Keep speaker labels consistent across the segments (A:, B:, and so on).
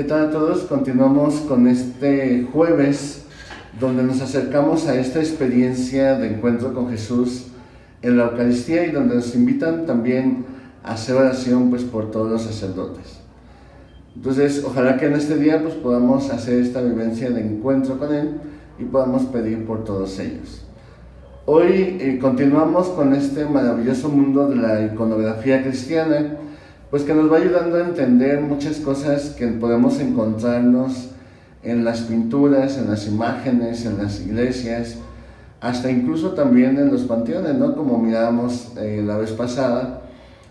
A: ¿Qué tal a todos? Continuamos con este jueves donde nos acercamos a esta experiencia de encuentro con Jesús en la Eucaristía y donde nos invitan también a hacer oración por todos los sacerdotes. Entonces, ojalá que en este día podamos hacer esta vivencia de encuentro con Él y podamos pedir por todos ellos. Hoy continuamos con este maravilloso mundo de la iconografía cristiana, que nos va ayudando a entender muchas cosas que podemos encontrarnos en las pinturas, en las imágenes, en las iglesias, hasta incluso también en los panteones, ¿no? Como mirábamos la vez pasada,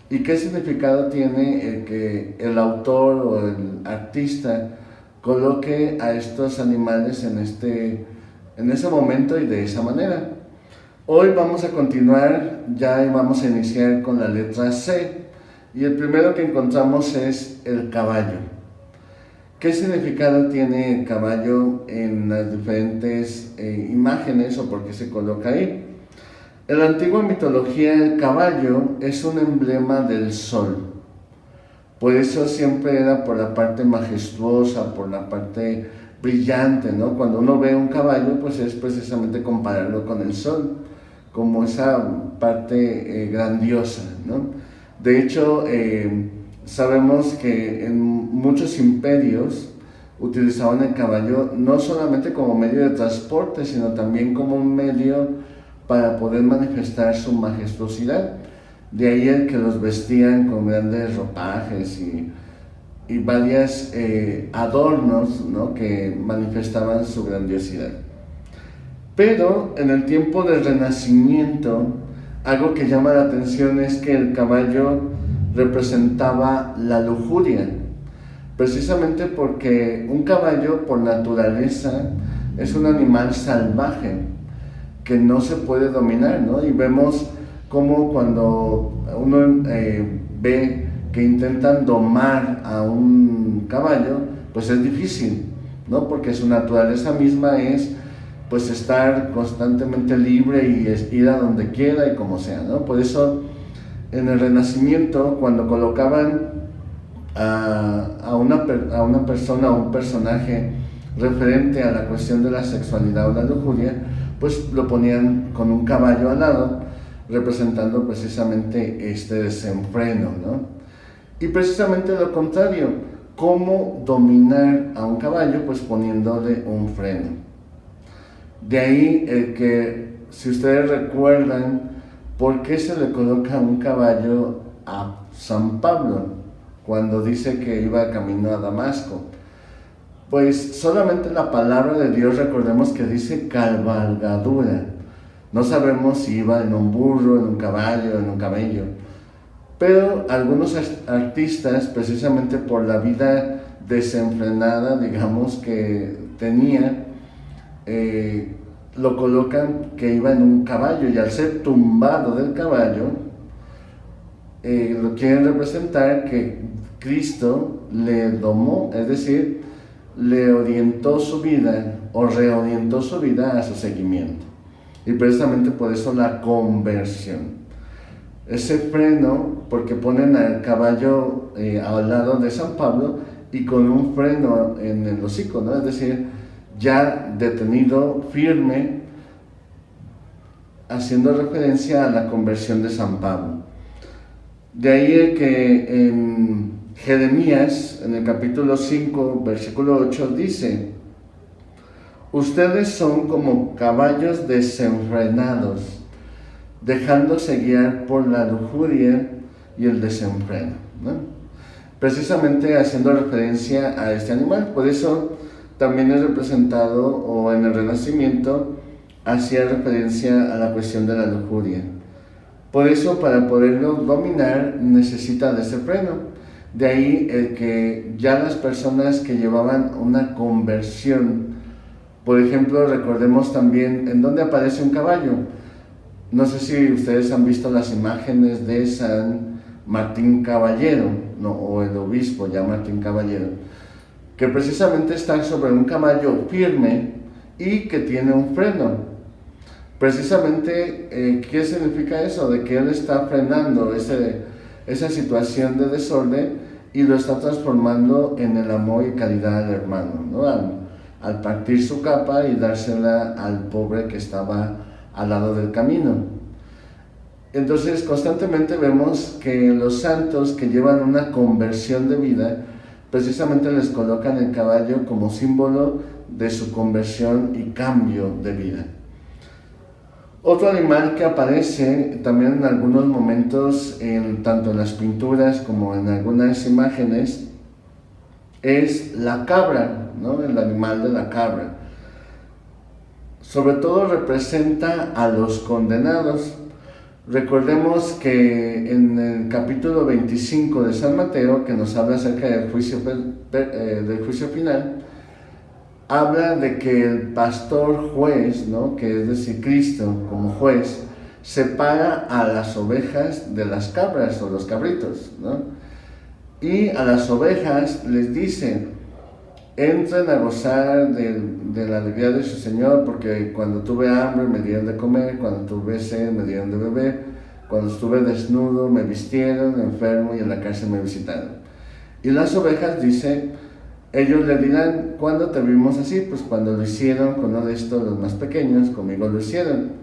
A: y qué significado tiene el que el autor o el artista coloque a estos animales en ese momento y de esa manera. Hoy vamos a continuar, ya vamos a iniciar con la letra C, y el primero que encontramos es el caballo. ¿Qué significado tiene el caballo en las diferentes imágenes o por qué se coloca ahí? En la antigua mitología el caballo es un emblema del sol. Por eso siempre era por la parte majestuosa, por la parte brillante, ¿no? Cuando uno ve un caballo, es precisamente compararlo con el sol, como esa parte grandiosa, ¿no? De hecho, sabemos que en muchos imperios utilizaban el caballo no solamente como medio de transporte, sino también como un medio para poder manifestar su majestuosidad. De ahí el que los vestían con grandes ropajes y varios adornos, ¿no? Que manifestaban su grandiosidad. Pero en el tiempo del Renacimiento, algo que llama la atención es que el caballo representaba la lujuria, precisamente porque un caballo por naturaleza es un animal salvaje que no se puede dominar, ¿no? Y vemos cómo cuando uno ve que intentan domar a un caballo, es difícil, ¿no? Porque su naturaleza misma es estar constantemente libre y ir a donde quiera y como sea, ¿no? Por eso en el Renacimiento, cuando colocaban a una persona o un personaje referente a la cuestión de la sexualidad o la lujuria, lo ponían con un caballo al lado, representando precisamente este desenfreno, ¿no? Y precisamente lo contrario, cómo dominar a un caballo, poniéndole un freno. De ahí el que, si ustedes recuerdan, ¿por qué se le coloca un caballo a San Pablo cuando dice que iba camino a Damasco? Solamente la palabra de Dios, recordemos que dice cabalgadura. No sabemos si iba en un burro, en un caballo, en un camello. Pero algunos artistas, precisamente por la vida desenfrenada, digamos, que tenía, lo colocan que iba en un caballo, y al ser tumbado del caballo, lo quieren representar que Cristo le domó, es decir, le orientó su vida o reorientó su vida a su seguimiento. Y precisamente por eso la conversión. Ese freno, porque ponen al caballo al lado de San Pablo y con un freno en el hocico, ¿no? Es decir, ya detenido, firme, haciendo referencia a la conversión de San Pablo. De ahí que en Jeremías, en el capítulo 5, versículo 8, dice: ustedes son como caballos desenfrenados, dejándose guiar por la lujuria y el desenfreno, ¿no? Precisamente haciendo referencia a este animal. Por eso también es representado, o en el Renacimiento hacía referencia a la cuestión de la lujuria. Por eso, para poderlo dominar, necesita de ese freno. De ahí el que ya las personas que llevaban una conversión, por ejemplo, recordemos también en dónde aparece un caballo. No sé si ustedes han visto las imágenes de San Martín Caballero, ¿no? O el obispo ya Martín Caballero, que precisamente está sobre un caballo firme y que tiene un freno. Precisamente, ¿qué significa eso? De que él está frenando esa situación de desorden y lo está transformando en el amor y caridad al hermano, ¿no? Al partir su capa y dársela al pobre que estaba al lado del camino. Entonces constantemente vemos que los santos que llevan una conversión de vida, precisamente les colocan el caballo como símbolo de su conversión y cambio de vida. Otro animal que aparece también en algunos momentos, tanto en las pinturas como en algunas imágenes, es la cabra, ¿no? El animal de la cabra. Sobre todo representa a los condenados. Recordemos que en el capítulo 25 de San Mateo, que nos habla acerca del juicio final, habla de que el pastor juez, ¿no? Que es decir, Cristo como juez, separa a las ovejas de las cabras o los cabritos, ¿no? Y a las ovejas les dice: entren a gozar de la alegría de su Señor, porque cuando tuve hambre me dieron de comer, cuando tuve sed me dieron de beber, cuando estuve desnudo me vistieron, enfermo y en la cárcel me visitaron. Y las ovejas, dice, ellos le dirán: ¿cuándo te vimos así? Pues cuando lo hicieron con uno de estos, los más pequeños, conmigo lo hicieron.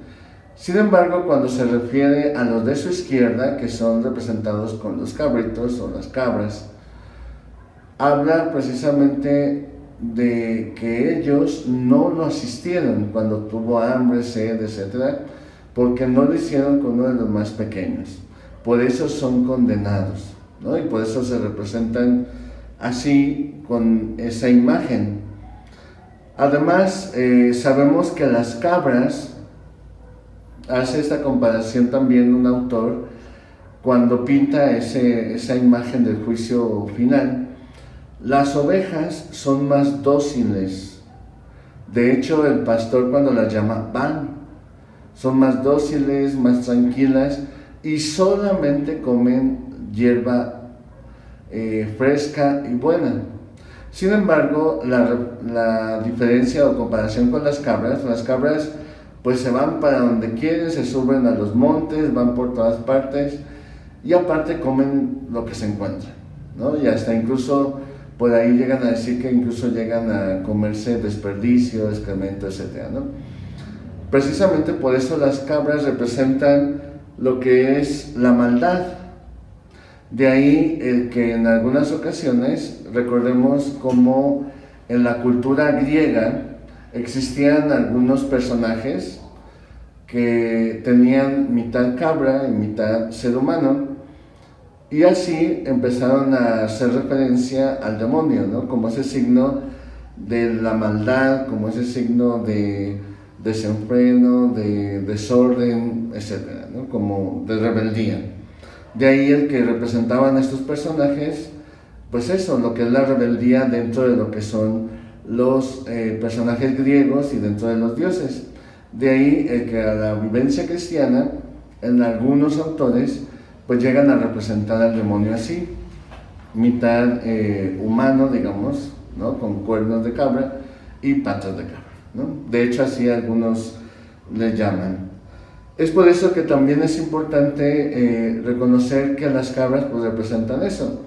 A: Sin embargo, cuando se refiere a los de su izquierda, que son representados con los cabritos o las cabras, habla precisamente de que ellos no lo asistieron cuando tuvo hambre, sed, etc., porque no lo hicieron con uno de los más pequeños. Por eso son condenados, ¿no? Y por eso se representan así, con esa imagen. Además, sabemos que las cabras, hace esta comparación también un autor cuando pinta esa imagen del juicio final. Las ovejas son más dóciles. De hecho, el pastor, cuando las llama, van. Son más dóciles, más tranquilas, y solamente comen hierba fresca y buena. Sin embargo, la diferencia o comparación con las cabras pues se van para donde quieren, se suben a los montes, van por todas partes, y aparte comen lo que se encuentra, ¿no? Y hasta incluso por ahí llegan a decir que incluso llegan a comerse desperdicio, excremento, etc., ¿no? Precisamente por eso las cabras representan lo que es la maldad. De ahí el que en algunas ocasiones, recordemos cómo en la cultura griega existían algunos personajes que tenían mitad cabra y mitad ser humano, y así empezaron a hacer referencia al demonio, ¿no? Como ese signo de la maldad, como ese signo de desenfreno, de desorden, etc., ¿no? Como de rebeldía. De ahí el que representaban estos personajes, pues eso, lo que es la rebeldía dentro de lo que son los personajes griegos y dentro de los dioses. De ahí el que a la vivencia cristiana, en algunos autores, pues llegan a representar al demonio así, mitad humano, digamos, ¿no? Con cuernos de cabra y patas de cabra, ¿no? De hecho, así algunos le llaman. Es por eso que también es importante reconocer que las cabras pues representan eso,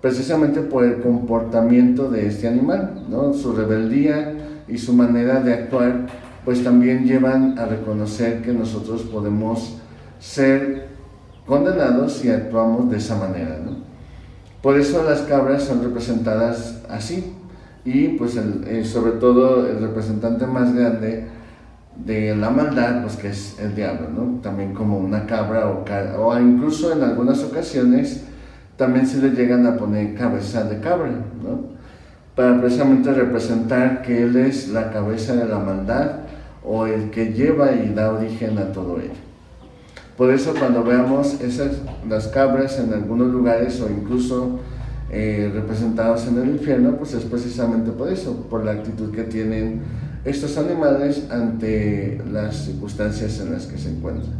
A: precisamente por el comportamiento de este animal, ¿no? Su rebeldía y su manera de actuar pues también llevan a reconocer que nosotros podemos ser condenados si actuamos de esa manera, ¿no? Por eso las cabras son representadas así, y pues sobre todo el representante más grande de la maldad, pues que es el diablo, ¿no? También como una cabra o incluso en algunas ocasiones también se le llegan a poner cabeza de cabra, ¿no? Para precisamente representar que él es la cabeza de la maldad o el que lleva y da origen a todo ello. Por eso cuando veamos las cabras en algunos lugares o incluso representados en el infierno, pues es precisamente por eso, por la actitud que tienen estos animales ante las circunstancias en las que se encuentran.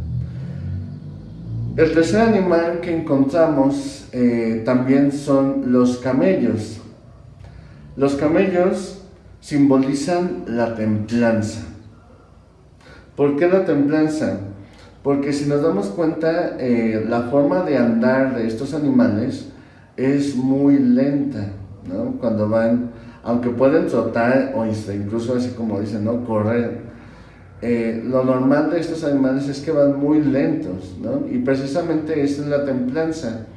A: El tercer animal que encontramos también son los camellos. Los camellos simbolizan la templanza. ¿Por qué la templanza? Porque si nos damos cuenta, la forma de andar de estos animales es muy lenta, ¿no? Cuando van, aunque pueden trotar o incluso así como dicen, ¿no? Correr, lo normal de estos animales es que van muy lentos, ¿no? Y precisamente esa es la templanza.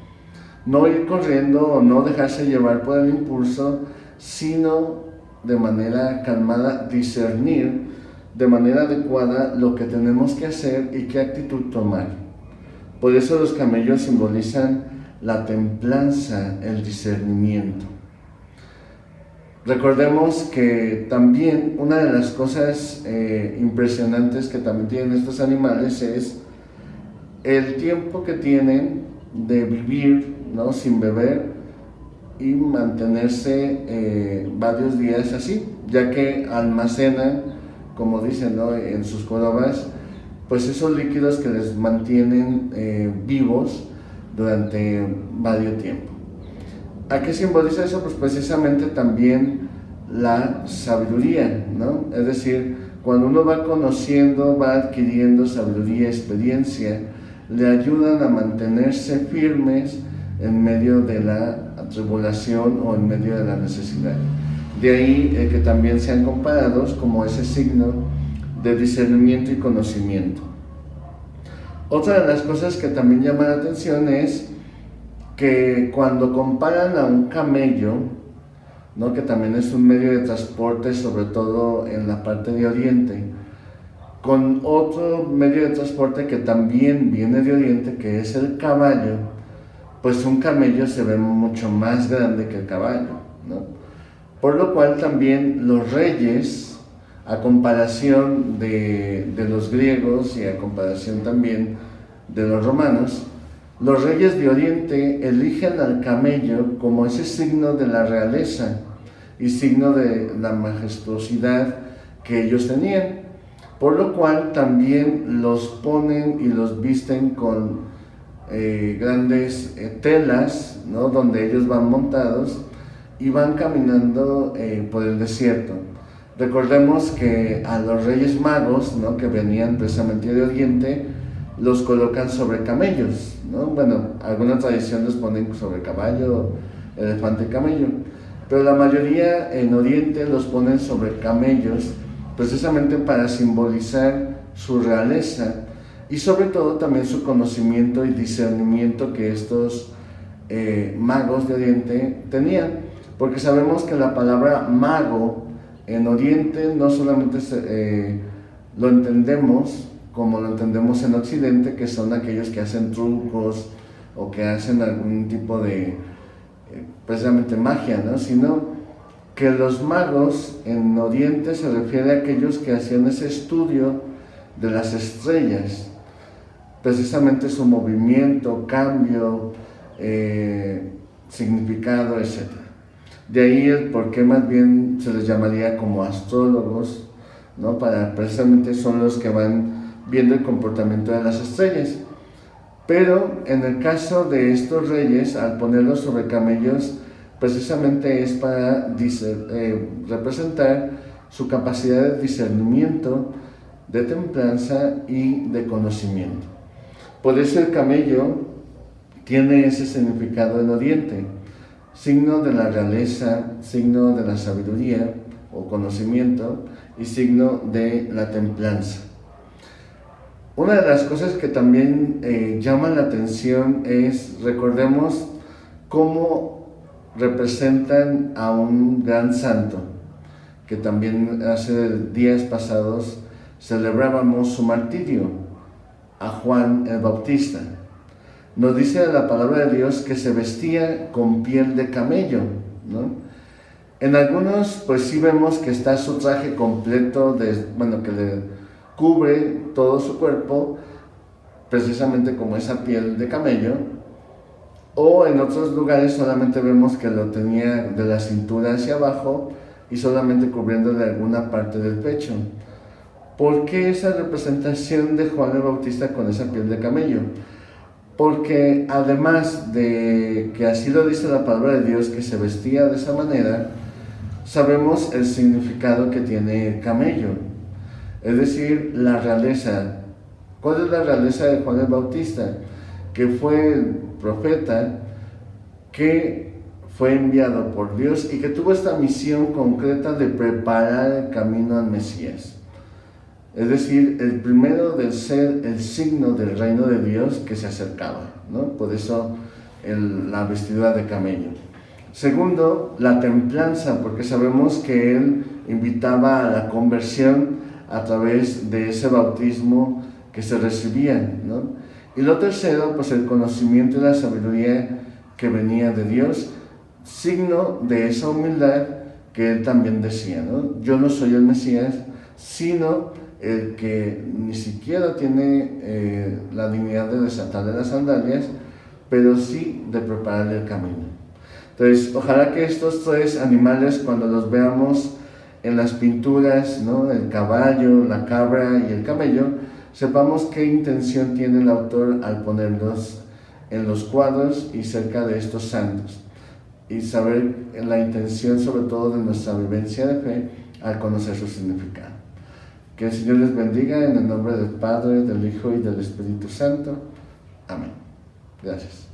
A: No ir corriendo o no dejarse llevar por el impulso, sino de manera calmada discernir de manera adecuada lo que tenemos que hacer y qué actitud tomar. Por eso los camellos simbolizan la templanza, el discernimiento. Recordemos que también una de las cosas impresionantes que también tienen estos animales es el tiempo que tienen de vivir, ¿no? Sin beber y mantenerse varios días así, ya que almacenan, como dicen, ¿no? En sus jorobas, pues esos líquidos que les mantienen vivos durante varios tiempo. ¿A qué simboliza eso? Pues precisamente también la sabiduría, ¿no? Es decir, cuando uno va conociendo, va adquiriendo sabiduría, experiencia, le ayudan a mantenerse firmes en medio de la tribulación o en medio de la necesidad. De ahí que también sean comparados como ese signo de discernimiento y conocimiento. Otra de las cosas que también llama la atención es que cuando comparan a un camello, ¿no? Que también es un medio de transporte, sobre todo en la parte de Oriente, con otro medio de transporte que también viene de Oriente, que es el caballo, pues un camello se ve mucho más grande que el caballo, ¿no? Por lo cual también los reyes, a comparación de los griegos y a comparación también de los romanos, los reyes de Oriente eligen al camello como ese signo de la realeza y signo de la majestuosidad que ellos tenían, por lo cual también los ponen y los visten con grandes telas, ¿no? Donde ellos van montados y van caminando por el desierto. Recordemos que a los reyes magos, ¿no? Que venían precisamente de Oriente, los colocan sobre camellos, ¿no? Bueno, alguna tradición los ponen sobre caballo, elefante y camello, pero la mayoría en Oriente los ponen sobre camellos, precisamente para simbolizar su realeza y sobre todo también su conocimiento y discernimiento que estos magos de Oriente tenían, porque sabemos que la palabra mago en Oriente no solamente lo entendemos como lo entendemos en Occidente, que son aquellos que hacen trucos o que hacen algún tipo de precisamente magia, ¿no? Sino que los magos en Oriente se refiere a aquellos que hacían ese estudio de las estrellas, precisamente su movimiento, cambio, significado, etc. De ahí el por qué más bien se les llamaría como astrólogos, ¿no? Precisamente son los que van viendo el comportamiento de las estrellas. Pero en el caso de estos reyes, al ponerlos sobre camellos, precisamente es para representar su capacidad de discernimiento, de templanza y de conocimiento. Por eso el camello tiene ese significado en Oriente, signo de la realeza, signo de la sabiduría o conocimiento y signo de la templanza. Una de las cosas que también llama la atención es, recordemos cómo representan a un gran santo, que también hace días pasados celebrábamos su martirio, a Juan el Bautista. Nos dice la palabra de Dios que se vestía con piel de camello, ¿no? En algunos pues sí vemos que está su traje completo, que le cubre todo su cuerpo, precisamente como esa piel de camello, o en otros lugares solamente vemos que lo tenía de la cintura hacia abajo y solamente cubriéndole alguna parte del pecho. ¿Por qué esa representación de Juan el Bautista con esa piel de camello? Porque además de que así lo dice la palabra de Dios, que se vestía de esa manera, sabemos el significado que tiene el camello, es decir, la realeza. ¿Cuál es la realeza de Juan el Bautista? Que fue el profeta que fue enviado por Dios y que tuvo esta misión concreta de preparar el camino al Mesías. Es decir, el primero de ser el signo del reino de Dios que se acercaba, ¿no? Por eso la vestidura de camello. Segundo, la templanza, porque sabemos que él invitaba a la conversión a través de ese bautismo que se recibía, ¿no? Y lo tercero, pues el conocimiento y la sabiduría que venía de Dios, signo de esa humildad que él también decía, ¿no? Yo no soy el Mesías, sino el que ni siquiera tiene la dignidad de desatarle las sandalias, pero sí de prepararle el camino. Entonces, ojalá que estos tres animales, cuando los veamos en las pinturas, ¿no? El caballo, la cabra y el camello, sepamos qué intención tiene el autor al ponerlos en los cuadros y cerca de estos santos, y saber la intención sobre todo de nuestra vivencia de fe al conocer su significado. Que el Señor les bendiga en el nombre del Padre, del Hijo y del Espíritu Santo. Amén. Gracias.